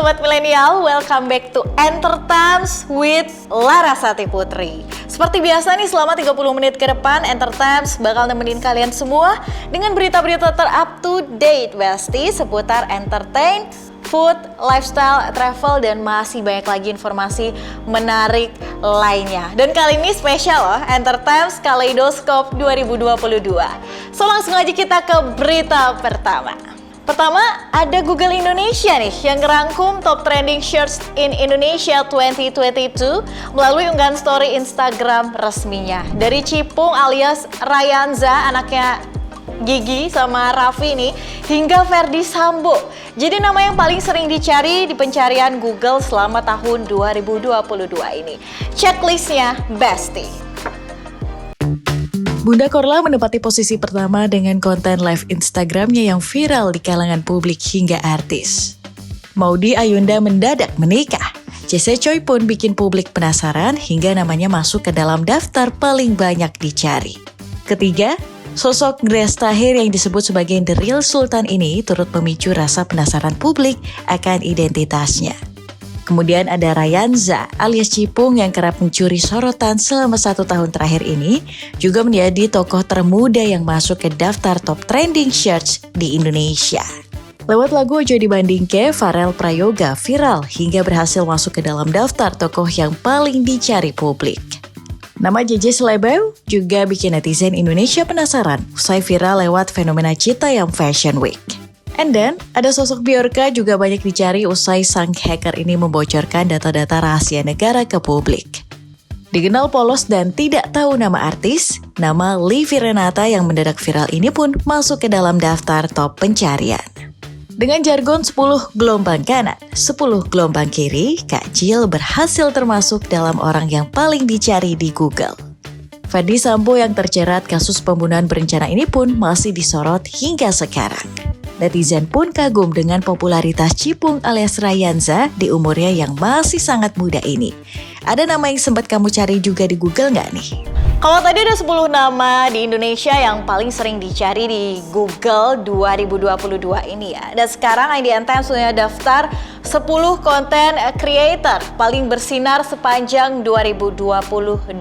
Sobat Milenial, welcome back to Entertainment with Larasati Putri. Seperti biasa nih, selama 30 menit ke depan Entertainment bakal nemenin kalian semua dengan berita-berita ter-up to date Besti seputar entertain, food, lifestyle, travel, dan masih banyak lagi informasi menarik lainnya. Dan kali ini spesial loh, Entertainment Kaleidoskop 2022. So langsung aja kita ke berita pertama. Pertama, ada Google Indonesia nih yang ngerangkum top trending search in Indonesia 2022 melalui unggahan story Instagram resminya. Dari Cipung alias Rayanza, anaknya Gigi sama Raffi nih, hingga Ferdi Sambo. Jadi nama yang paling sering dicari di pencarian Google selama tahun 2022 ini. Checklistnya Besti. Bunda Korla menempati posisi pertama dengan konten live Instagramnya yang viral di kalangan publik hingga artis. Maudy Ayunda mendadak menikah. Jesse Choi pun bikin publik penasaran hingga namanya masuk ke dalam daftar paling banyak dicari. Ketiga, sosok Grace Tahir yang disebut sebagai The Real Sultan ini turut memicu rasa penasaran publik akan identitasnya. Kemudian ada Rayanza alias Cipung yang kerap mencuri sorotan selama 1 tahun terakhir ini, juga menjadi tokoh termuda yang masuk ke daftar top trending search di Indonesia. Lewat lagu Ojo Dibandingke, Farel Prayoga viral hingga berhasil masuk ke dalam daftar tokoh yang paling dicari publik. Nama JJ Selebeu juga bikin netizen Indonesia penasaran usai viral lewat fenomena Citayam Fashion Week. And then, ada sosok Bjorka juga banyak dicari usai sang hacker ini membocorkan data-data rahasia negara ke publik. Dikenal polos dan tidak tahu nama artis, nama Livi Renata yang mendadak viral ini pun masuk ke dalam daftar top pencarian. Dengan jargon 10 gelombang kanan, 10 gelombang kiri, Kak Jill berhasil termasuk dalam orang yang paling dicari di Google. Ferdi Sambo yang terjerat kasus pembunuhan berencana ini pun masih disorot hingga sekarang. Netizen pun kagum dengan popularitas Cipung alias Rayanza di umurnya yang masih sangat muda ini. Ada nama yang sempat kamu cari juga di Google nggak nih? Kalau tadi ada 10 nama di Indonesia yang paling sering dicari di Google 2022 ini ya. Dan sekarang IDN Times punya daftar 10 konten creator paling bersinar sepanjang 2022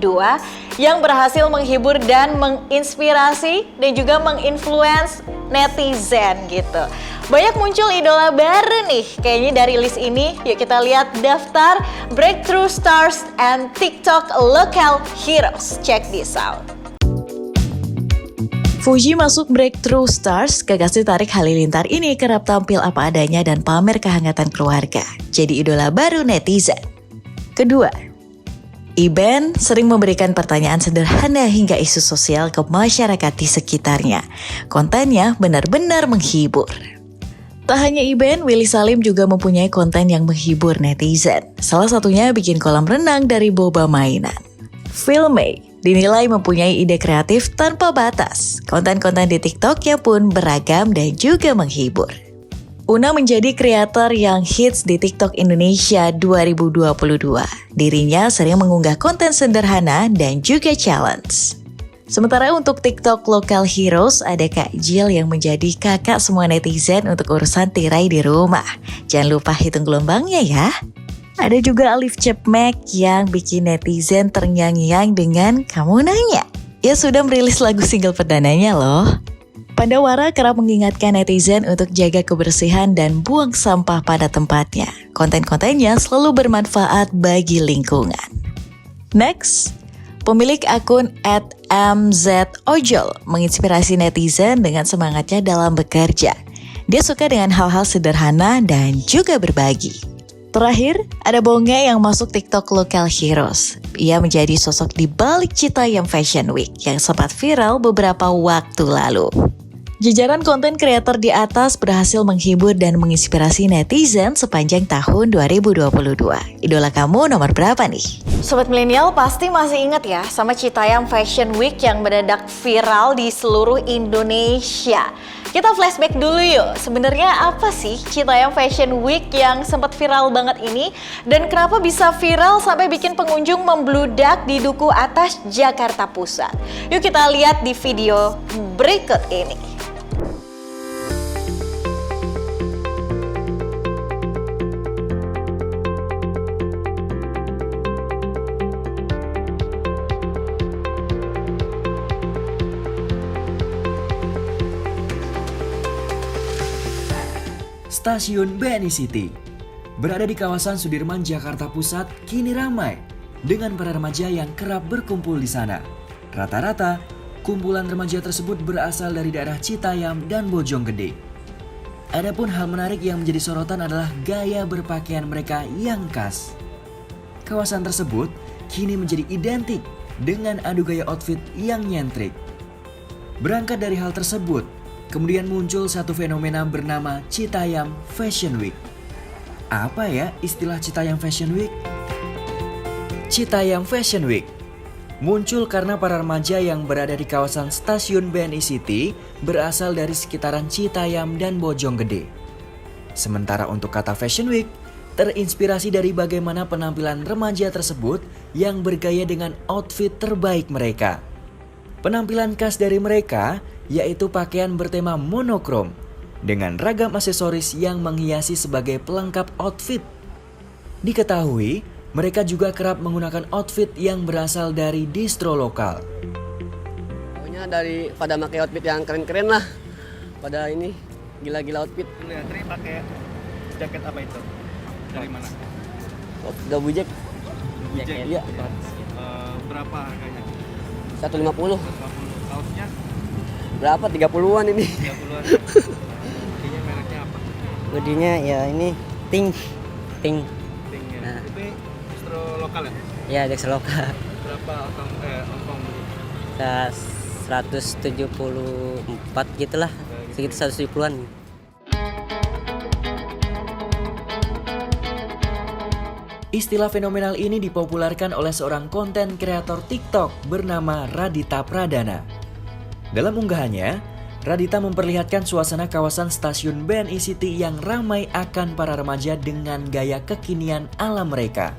yang berhasil menghibur dan menginspirasi dan juga menginfluence netizen gitu. Banyak muncul idola baru nih kayaknya dari list ini. Yuk kita lihat daftar Breakthrough Stars and TikTok Local Heroes. Check this out. Fuji masuk Breakthrough Stars, kekasih Tarik Halilintar ini kerap tampil apa adanya dan pamer kehangatan keluarga. Jadi idola baru netizen. Kedua, Iben sering memberikan pertanyaan sederhana hingga isu sosial ke masyarakat di sekitarnya. Kontennya benar-benar menghibur. Tak hanya Iben, Willy Salim juga mempunyai konten yang menghibur netizen. Salah satunya bikin kolam renang dari boba mainan. Phil May dinilai mempunyai ide kreatif tanpa batas. Konten-konten di TikTok-nya pun beragam dan juga menghibur. Una menjadi kreator yang hits di TikTok Indonesia 2022. Dirinya sering mengunggah konten sederhana dan juga challenge. Sementara untuk TikTok Local Heroes, ada Kak Jill yang menjadi kakak semua netizen untuk urusan tirai di rumah. Jangan lupa hitung gelombangnya ya. Ada juga Alif Cepmek yang bikin netizen terngiang-ngiang dengan Kamu Nanya. Ya sudah merilis lagu single perdananya loh. Pandawara kerap mengingatkan netizen untuk jaga kebersihan dan buang sampah pada tempatnya. Konten-kontennya selalu bermanfaat bagi lingkungan. Next, pemilik akun @mzojol menginspirasi netizen dengan semangatnya dalam bekerja. Dia suka dengan hal-hal sederhana dan juga berbagi. Terakhir, ada Bonge yang masuk TikTok Local Heroes. Ia menjadi sosok di balik Citayam Fashion Week yang sempat viral beberapa waktu lalu. Jajaran konten kreator di atas berhasil menghibur dan menginspirasi netizen sepanjang tahun 2022. Idola kamu nomor berapa nih? Sobat Milenial pasti masih ingat ya sama Citayam Fashion Week yang mendadak viral di seluruh Indonesia. Kita flashback dulu yuk, sebenarnya apa sih Citayam Fashion Week yang sempat viral banget ini? Dan kenapa bisa viral sampai bikin pengunjung membludak di Duku Atas, Jakarta Pusat? Yuk kita lihat di video berikut ini. Stasiun BNI City. Berada di kawasan Sudirman, Jakarta Pusat, kini ramai dengan para remaja yang kerap berkumpul di sana. Rata-rata, kumpulan remaja tersebut berasal dari daerah Citayam dan Bojonggede. Adapun hal menarik yang menjadi sorotan adalah gaya berpakaian mereka yang khas. Kawasan tersebut kini menjadi identik dengan adu gaya outfit yang nyentrik. Berangkat dari hal tersebut, kemudian muncul satu fenomena bernama Citayam Fashion Week. Apa ya istilah Citayam Fashion Week? Citayam Fashion Week muncul karena para remaja yang berada di kawasan Stasiun BNI City berasal dari sekitaran Citayam dan Bojonggede. Sementara untuk kata Fashion Week, terinspirasi dari bagaimana penampilan remaja tersebut yang bergaya dengan outfit terbaik mereka. Penampilan khas dari mereka yaitu pakaian bertema monokrom dengan ragam aksesoris yang menghiasi sebagai pelengkap outfit. Diketahui, mereka juga kerap menggunakan outfit yang berasal dari distro lokal. Pokoknya pada pakai outfit yang keren-keren lah. Pada ini gila-gila outfit. Tri pakai jaket apa itu? Dari mana? Double jack. Jaket. Iya. Berapa harganya? 150. 150. Kaosnya Berapa? 30-an ini. 30-an. Hoodie-nya mereknya apa? Hoodie-nya ya ini Ting. Ting ya. Nah. Itu distro lokal ya? Ya, Dexter lokal. Berapa ongkong beli? 174 gitulah. Segitu 170-an. Istilah fenomenal ini dipopulerkan oleh seorang konten kreator TikTok bernama Radita Pradana. Dalam unggahannya, Radita memperlihatkan suasana kawasan Stasiun BNI City yang ramai akan para remaja dengan gaya kekinian ala mereka.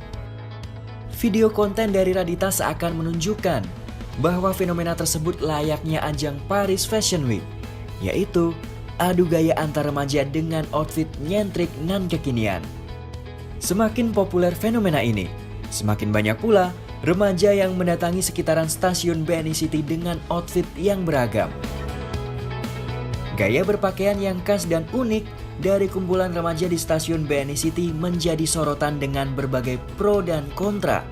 Video konten dari Radita seakan menunjukkan bahwa fenomena tersebut layaknya ajang Paris Fashion Week, yaitu adu gaya antar remaja dengan outfit nyentrik nan kekinian. Semakin populer fenomena ini, semakin banyak pula remaja yang mendatangi sekitaran Stasiun BNI City dengan outfit yang beragam. Gaya berpakaian yang khas dan unik dari kumpulan remaja di Stasiun BNI City menjadi sorotan dengan berbagai pro dan kontra.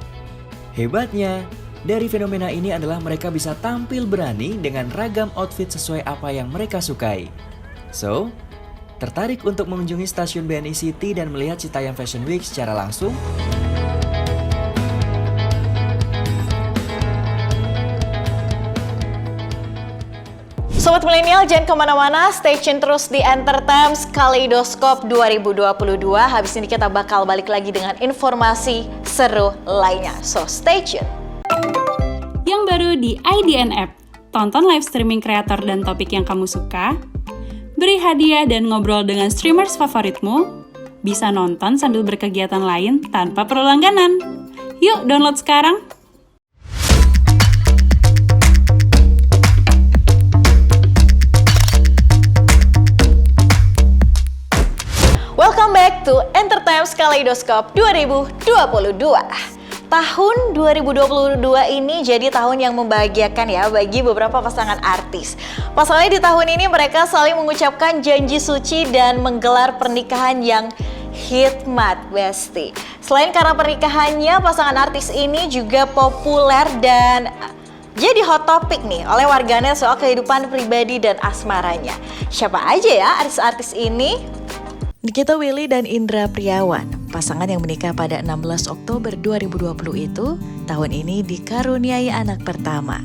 Hebatnya, dari fenomena ini adalah mereka bisa tampil berani dengan ragam outfit sesuai apa yang mereka sukai. So, tertarik untuk mengunjungi Stasiun BNI City dan melihat Citayam Fashion Week secara langsung? Sobat Milenial, jangan kemana-mana, stay tune terus di Entertainment Kaleidoskop 2022. Habis ini kita bakal balik lagi dengan informasi seru lainnya. So, stay tune. Yang baru di IDN App, tonton live streaming kreator dan topik yang kamu suka, beri hadiah dan ngobrol dengan streamers favoritmu, bisa nonton sambil berkegiatan lain tanpa perlu langganan. Yuk download sekarang! Welcome back to Entertainment Kaleidoskop 2022. Tahun 2022 ini jadi tahun yang membahagiakan ya bagi beberapa pasangan artis. Pasalnya di tahun ini mereka saling mengucapkan janji suci dan menggelar pernikahan yang hikmat, Besti. Selain karena pernikahannya, pasangan artis ini juga populer dan jadi hot topic nih oleh warganet soal kehidupan pribadi dan asmaranya. Siapa aja ya artis-artis ini? Nikita Willy dan Indra Priawan, pasangan yang menikah pada 16 Oktober 2020 itu, tahun ini dikaruniai anak pertama.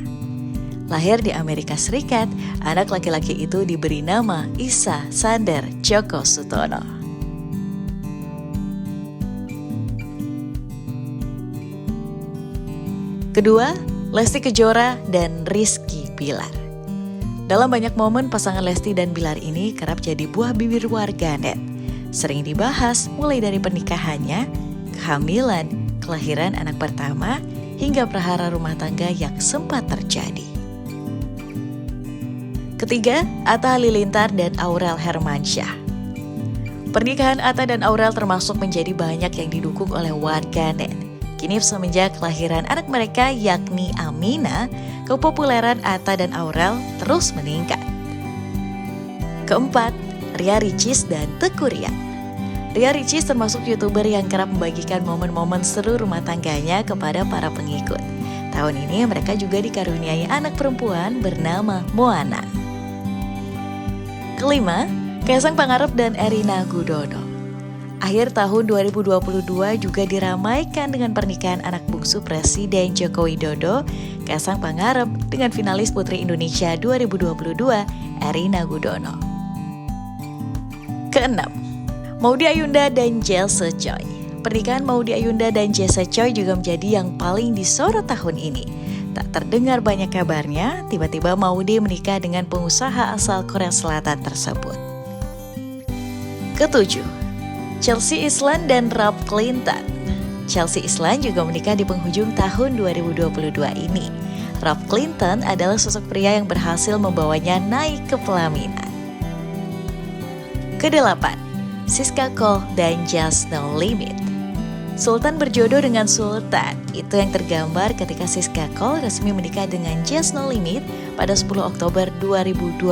Lahir di Amerika Serikat, anak laki-laki itu diberi nama Isa Sander Djoko Sutono. Kedua, Lesti Kejora dan Rizky Bilar. Dalam banyak momen, pasangan Lesti dan Bilar ini kerap jadi buah bibir warganet. Sering dibahas mulai dari pernikahannya, kehamilan, kelahiran anak pertama, hingga prahara rumah tangga yang sempat terjadi. Ketiga, Atta Halilintar dan Aurel Hermansyah. Pernikahan Atta dan Aurel termasuk menjadi banyak yang didukung oleh warganet. Kini semenjak kelahiran anak mereka yakni Amina, kepopuleran Atta dan Aurel terus meningkat. Keempat, Ria Ricis dan Teguh Riyad. Ria Ricis termasuk YouTuber yang kerap membagikan momen-momen seru rumah tangganya kepada para pengikut. Tahun ini mereka juga dikaruniai anak perempuan bernama Moana. Kelima, Kaisang Pangarep dan Erina Gudono. Akhir tahun 2022 juga diramaikan dengan pernikahan anak bungsu Presiden Joko Widodo, Kaisang Pangarep dengan finalis Putri Indonesia 2022, Erina Gudono. Keenam, Maudy Ayunda dan Jesse Choi. Pernikahan Maudy Ayunda dan Jesse Choi juga menjadi yang paling disorot tahun ini. Tak terdengar banyak kabarnya, tiba-tiba Maudy menikah dengan pengusaha asal Korea Selatan tersebut. Ketujuh, Chelsea Islan dan Rob Clinton. Chelsea Islan juga menikah di penghujung tahun 2022 ini. Rob Clinton adalah sosok pria yang berhasil membawanya naik ke pelaminan. Kedelapan, Siska Cole dan Just No Limit. Sultan berjodoh dengan Sultan, itu yang tergambar ketika Siska Cole resmi menikah dengan Just No Limit pada 10 Oktober 2022.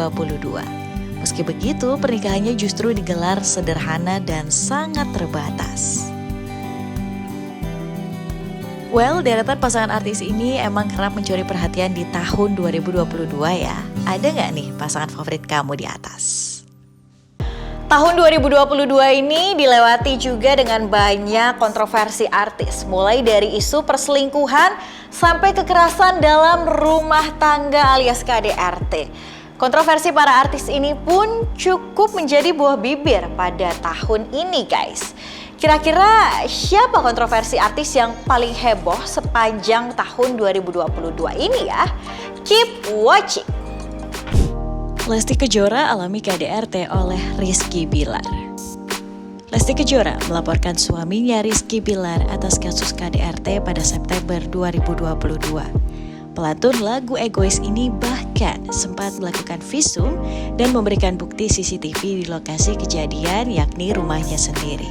Meski begitu, pernikahannya justru digelar sederhana dan sangat terbatas. Well, deretan pasangan artis ini emang kerap mencuri perhatian di tahun 2022 ya. Ada nggak nih pasangan favorit kamu di atas? Tahun 2022 ini dilewati juga dengan banyak kontroversi artis, mulai dari isu perselingkuhan sampai kekerasan dalam rumah tangga alias KDRT. Kontroversi para artis ini pun cukup menjadi buah bibir pada tahun ini, guys. Kira-kira siapa kontroversi artis yang paling heboh sepanjang tahun 2022 ini ya? Keep watching! Lesti Kejora alami KDRT oleh Rizky Bilar. Lesti Kejora melaporkan suaminya Rizky Bilar atas kasus KDRT pada September 2022. Pelantun lagu egois ini bahkan sempat melakukan visum dan memberikan bukti CCTV di lokasi kejadian, yakni rumahnya sendiri.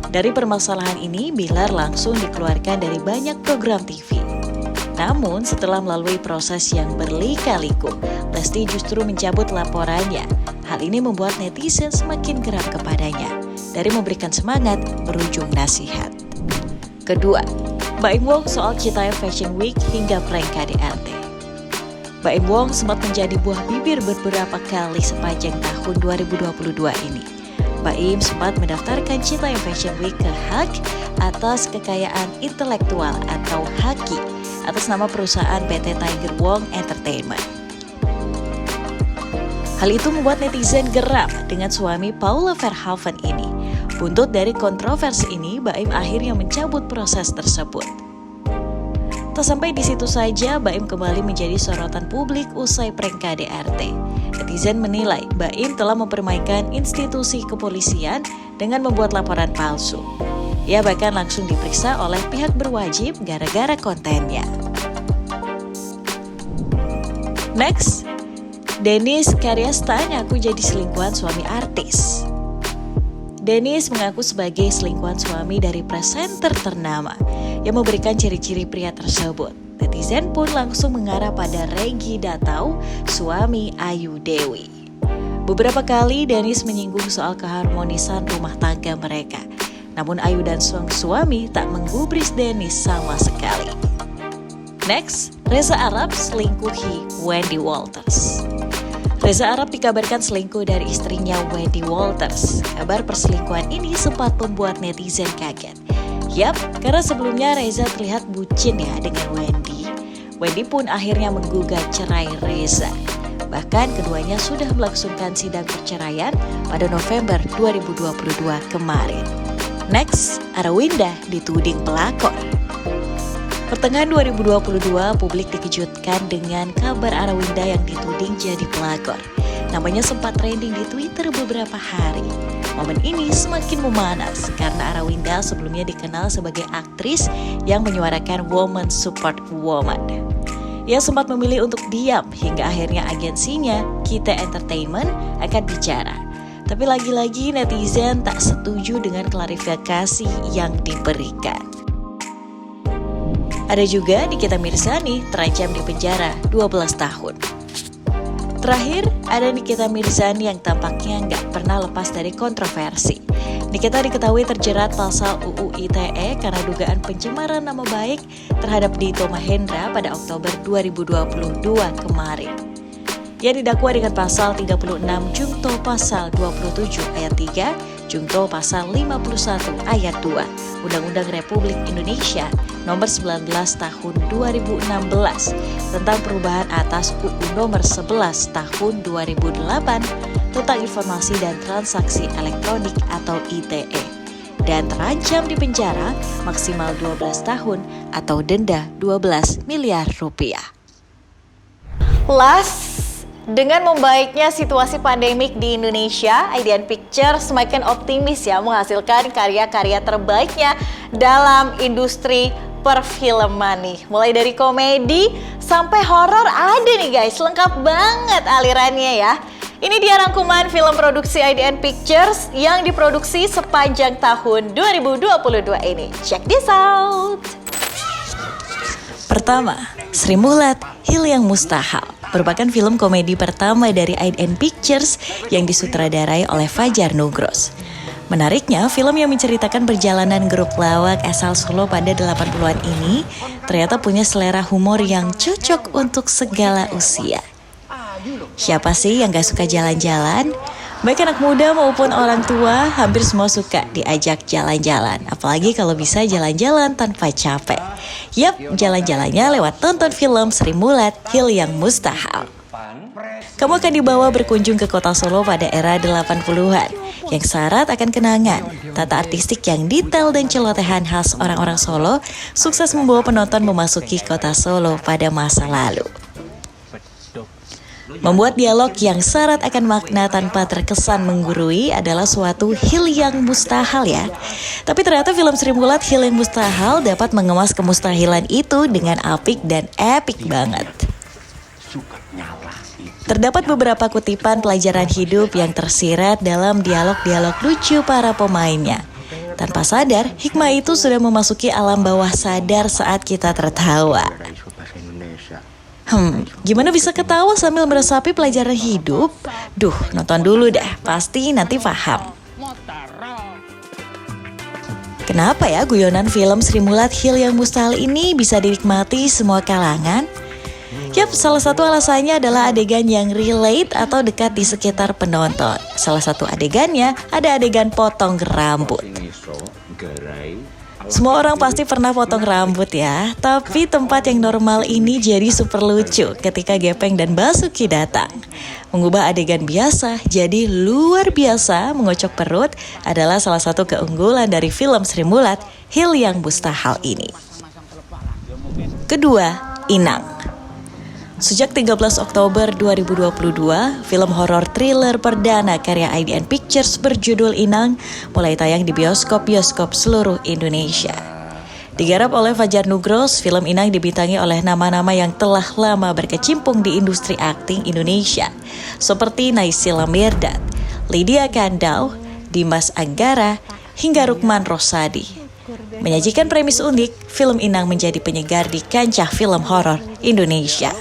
Dari permasalahan ini, Bilar langsung dikeluarkan dari banyak program TV. Namun setelah melalui proses yang berliku-liku, Lesti justru mencabut laporannya. Hal ini membuat netizen semakin geram kepadanya. Dari memberikan semangat, berujung nasihat. Kedua, Baim Wong soal Citayam Fashion Week hingga prank KDRT. Baim Wong sempat menjadi buah bibir beberapa kali sepanjang tahun 2022 ini. Baim sempat mendaftarkan Citayam Fashion Week ke HAK atas kekayaan intelektual atau HAKI atas nama perusahaan PT Tiger Wong Entertainment. Hal itu membuat netizen geram dengan suami Paula Verhoeven ini. Buntut dari kontroversi ini, Baim akhirnya mencabut proses tersebut. Tak sampai di situ saja, Baim kembali menjadi sorotan publik usai prank KDRT. Netizen menilai Baim telah mempermainkan institusi kepolisian dengan membuat laporan palsu. Ia bahkan langsung diperiksa oleh pihak berwajib gara-gara kontennya. Next, Dennis Karyasta ngaku jadi selingkuhan suami artis. Dennis mengaku sebagai selingkuhan suami dari presenter ternama yang memberikan ciri-ciri pria tersebut. Netizen pun langsung mengarah pada Regi Datau, suami Ayu Dewi. Beberapa kali Dennis menyinggung soal keharmonisan rumah tangga mereka. Namun Ayu dan sang suami tak menggubris Dennis sama sekali. Next, Reza Arab selingkuhi Wendy Walters. Reza Arab dikabarkan selingkuh dari istrinya Wendy Walters. Kabar perselingkuhan ini sempat membuat netizen kaget. Yap, karena sebelumnya Reza terlihat bucin ya dengan Wendy. Wendy pun akhirnya menggugat cerai Reza. Bahkan keduanya sudah melangsungkan sidang perceraian pada November 2022 kemarin. Next, Arawinda dituding pelakor. Pertengahan 2022, publik dikejutkan dengan kabar Arawinda yang dituding jadi pelakor. Namanya sempat trending di Twitter beberapa hari. Momen ini semakin memanas karena Arawinda sebelumnya dikenal sebagai aktris yang menyuarakan woman support woman. Ia sempat memilih untuk diam hingga akhirnya agensinya, Kita Entertainment, akan bicara. Tapi lagi-lagi netizen tak setuju dengan klarifikasi yang diberikan. Ada juga Nikita Mirzani terancam di penjara 12 tahun. Terakhir, ada Nikita Mirzani yang tampaknya nggak pernah lepas dari kontroversi. Nikita diketahui terjerat pasal UU ITE karena dugaan pencemaran nama baik terhadap Dito Mahendra pada Oktober 2022 kemarin. Ia didakwa dengan pasal 36 Jungto pasal 27 ayat 3, Jungto pasal 51 ayat 2, Undang-Undang Republik Indonesia nomor 19 tahun 2016 tentang perubahan atas UU nomor 11 tahun 2008 tentang informasi dan transaksi elektronik atau ITE dan terancam di penjara maksimal 12 tahun atau denda 12 miliar rupiah. Dengan membaiknya situasi pandemik di Indonesia, IDN Pictures semakin optimis ya menghasilkan karya-karya terbaiknya dalam industri perfilman nih. Mulai dari komedi sampai horor ada nih guys, lengkap banget alirannya ya. Ini dia rangkuman film produksi IDN Pictures yang diproduksi sepanjang tahun 2022 ini. Check this out! Pertama, Sri Mulat, Hil yang Mustahil merupakan film komedi pertama dari IDN Pictures yang disutradarai oleh Fajar Nugros. Menariknya, film yang menceritakan perjalanan grup lawak asal Solo pada 80-an ini ternyata punya selera humor yang cocok untuk segala usia. Siapa sih yang gak suka jalan-jalan? Baik anak muda maupun orang tua, hampir semua suka diajak jalan-jalan. Apalagi kalau bisa jalan-jalan tanpa capek. Yap, jalan-jalannya lewat tonton film Sri Mulat, Hil yang Mustahil. Kamu akan dibawa berkunjung ke kota Solo pada era 80-an yang syarat akan kenangan. Tata artistik yang detail dan celotehan khas orang-orang Solo sukses membawa penonton memasuki kota Solo pada masa lalu. Membuat dialog yang syarat akan makna tanpa terkesan menggurui adalah suatu hil yang mustahil ya. Tapi ternyata film Sri Mulat Hil yang Mustahil dapat mengemas kemustahilan itu dengan apik dan epik banget. Terdapat beberapa kutipan pelajaran hidup yang tersirat dalam dialog-dialog lucu para pemainnya. Tanpa sadar, hikmah itu sudah memasuki alam bawah sadar saat kita tertawa. Gimana bisa ketawa sambil meresapi pelajaran hidup? Duh, nonton dulu dah, pasti nanti paham. Kenapa ya guyonan film Sri Mulat Hil yang Mustahil ini bisa dinikmati semua kalangan? Yap, salah satu alasannya adalah adegan yang relate atau dekat di sekitar penonton. Salah satu adegannya ada adegan potong rambut. Semua orang pasti pernah potong rambut ya, tapi tempat yang normal ini jadi super lucu ketika Gepeng dan Basuki datang. Mengubah adegan biasa jadi luar biasa mengocok perut adalah salah satu keunggulan dari film Sri Mulat Hil yang Mustahil ini. Kedua, Inang. Sejak 13 Oktober 2022, film horor thriller perdana karya IDN Pictures berjudul Inang mulai tayang di bioskop-bioskop seluruh Indonesia. Digarap oleh Fajar Nugros, film Inang dibintangi oleh nama-nama yang telah lama berkecimpung di industri akting Indonesia, seperti Naysila Mirdad, Lydia Kandau, Dimas Anggara, hingga Rukman Rosadi. Menyajikan premis unik, film Inang menjadi penyegar di kancah film horor Indonesia.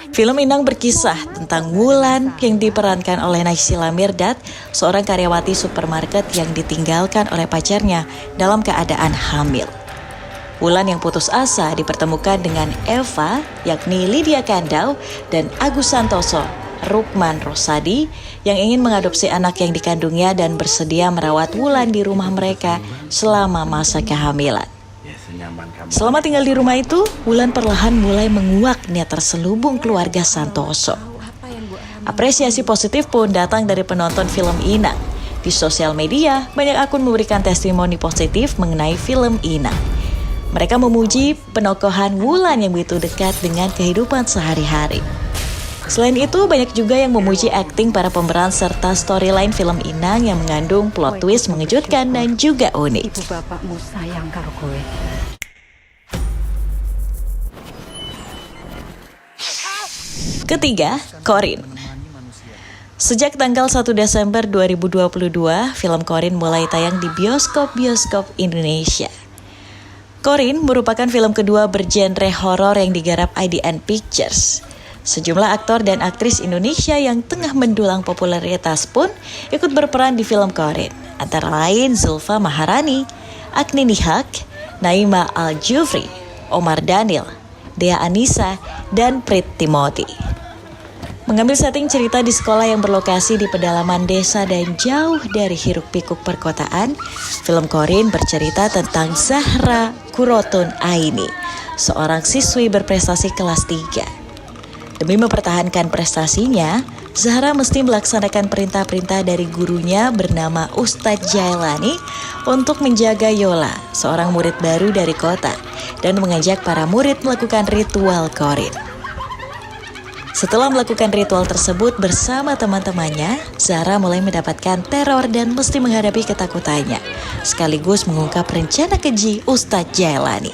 Film Inang berkisah tentang Wulan yang diperankan oleh Naysila Mirdad, seorang karyawati supermarket yang ditinggalkan oleh pacarnya dalam keadaan hamil. Wulan yang putus asa dipertemukan dengan Eva, yakni Lydia Kandau, dan Agus Santoso, Rukman Rosadi, yang ingin mengadopsi anak yang dikandungnya dan bersedia merawat Wulan di rumah mereka selama masa kehamilan. Selama tinggal di rumah itu, Wulan perlahan mulai menguak niat terselubung keluarga Santoso. Apresiasi positif pun datang dari penonton film Inang. Di sosial media, banyak akun memberikan testimoni positif mengenai film Inang. Mereka memuji penokohan Wulan yang begitu dekat dengan kehidupan sehari-hari. Selain itu, banyak juga yang memuji akting para pemeran serta storyline film Inang yang mengandung plot twist mengejutkan dan juga unik. Ibu bapakmu sayang karo kowe. Ketiga, Corin. Sejak tanggal 1 Desember 2022, film Corin mulai tayang di bioskop-bioskop Indonesia. Corin merupakan film kedua bergenre horor yang digarap IDN Pictures. Sejumlah aktor dan aktris Indonesia yang tengah mendulang popularitas pun ikut berperan di film Corin. Antara lain Zulfa Maharani, Agni Nihak, Naima Al-Jufri, Omar Daniel, Dea Anissa, dan Prit Timothy. Mengambil setting cerita di sekolah yang berlokasi di pedalaman desa dan jauh dari hiruk-pikuk perkotaan, film Corin bercerita tentang Zahra Kurotun Aini, seorang siswi berprestasi kelas 3. Demi mempertahankan prestasinya, Zahra mesti melaksanakan perintah-perintah dari gurunya bernama Ustadz Jailani untuk menjaga Yola, seorang murid baru dari kota, dan mengajak para murid melakukan ritual Corin. Setelah melakukan ritual tersebut bersama teman-temannya, Zahra mulai mendapatkan teror dan mesti menghadapi ketakutannya, sekaligus mengungkap rencana keji Ustadz Jailani.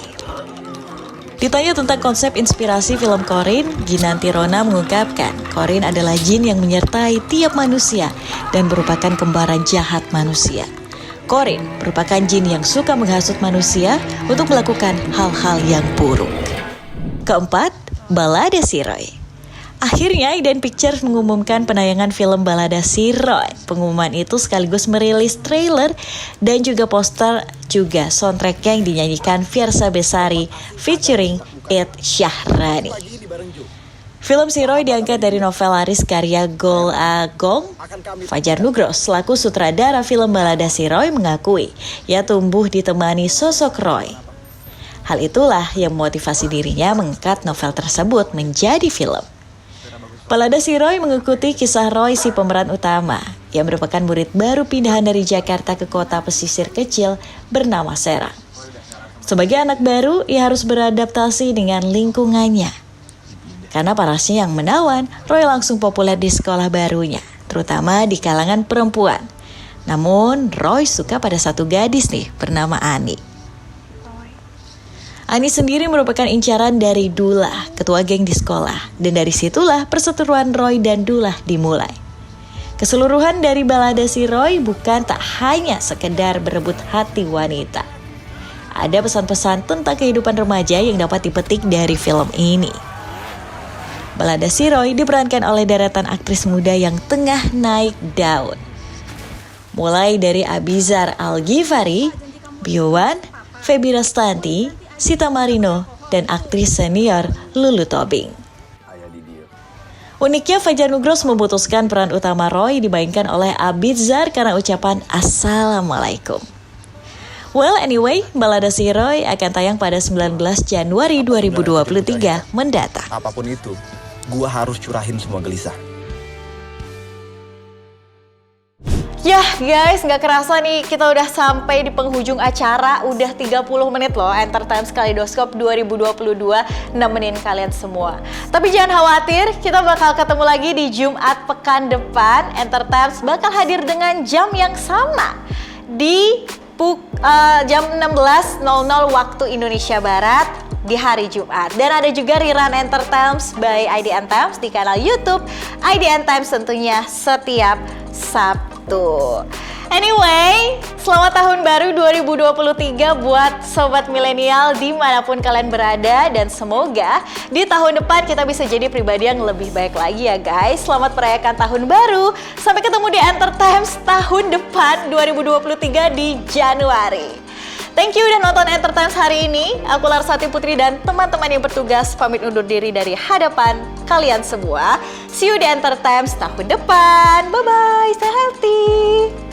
Ditanya tentang konsep inspirasi film Corin, Ginanti Rona mengungkapkan Corin adalah jin yang menyertai tiap manusia dan merupakan kembaran jahat manusia. Corin merupakan jin yang suka menghasut manusia untuk melakukan hal-hal yang buruk. Keempat, Balada Si Roy. Akhirnya Iden Pictures mengumumkan penayangan film Balada Si Roy. Pengumuman itu sekaligus merilis trailer dan juga poster juga soundtrack yang dinyanyikan Fiersa Besari featuring Ed Syahrani. Film Si Roy diangkat dari novel laris karya Gol Agong. Fajar Nugros selaku sutradara film Balada Si Roy mengakui ia tumbuh ditemani sosok Roy. Hal itulah yang memotivasi dirinya mengangkat novel tersebut menjadi film. Balada Si Roy mengikuti kisah Roy si pemeran utama yang merupakan murid baru pindahan dari Jakarta ke kota pesisir kecil bernama Serang. Sebagai anak baru, ia harus beradaptasi dengan lingkungannya. Karena parasnya yang menawan, Roy langsung populer di sekolah barunya, terutama di kalangan perempuan. Namun, Roy suka pada satu gadis nih bernama Ani. Ani sendiri merupakan incaran dari Dullah, ketua geng di sekolah, dan dari situlah perseteruan Roy dan Dullah dimulai. Keseluruhan dari Balada Si Roy bukan tak hanya sekedar berebut hati wanita. Ada pesan-pesan tentang kehidupan remaja yang dapat dipetik dari film ini. Balada Si Roy diperankan oleh deretan aktris muda yang tengah naik daun. Mulai dari Abizar Al-Ghifari, Biowan, Feby Rastanti, Sita Marino, dan aktris senior Lulu Tobing. Uniknya Fajar Nugros memutuskan peran utama Roy dimainkan oleh Abizar karena ucapan Assalamualaikum. Well anyway, Balada Si Roy akan tayang pada 19 Januari 2023 mendatang. Apapun itu, gua harus curahin semua gelisah. Yah guys, gak kerasa nih kita udah sampai di penghujung acara. Udah 30 menit loh Entertainment Kaleidoskop 2022 nemenin kalian semua. Tapi jangan khawatir, kita bakal ketemu lagi di Jumat pekan depan. Entertainment bakal hadir dengan jam yang sama di jam 16.00 waktu Indonesia Barat di hari Jumat. Dan ada juga rerun Entertainment by IDN Times di kanal YouTube IDN Times tentunya setiap Sabtu. Anyway, selamat tahun baru 2023 buat Sobat Milenial dimanapun kalian berada. Dan semoga di tahun depan kita bisa jadi pribadi yang lebih baik lagi ya guys. Selamat merayakan tahun baru. Sampai ketemu di Entertainment tahun depan 2023 di Januari. Thank you udah nonton Entertainment hari ini. Aku Larsati Putri dan teman-teman yang bertugas pamit undur diri dari hadapan kalian semua. See you di Entertainment tahun depan. Bye-bye, stay healthy.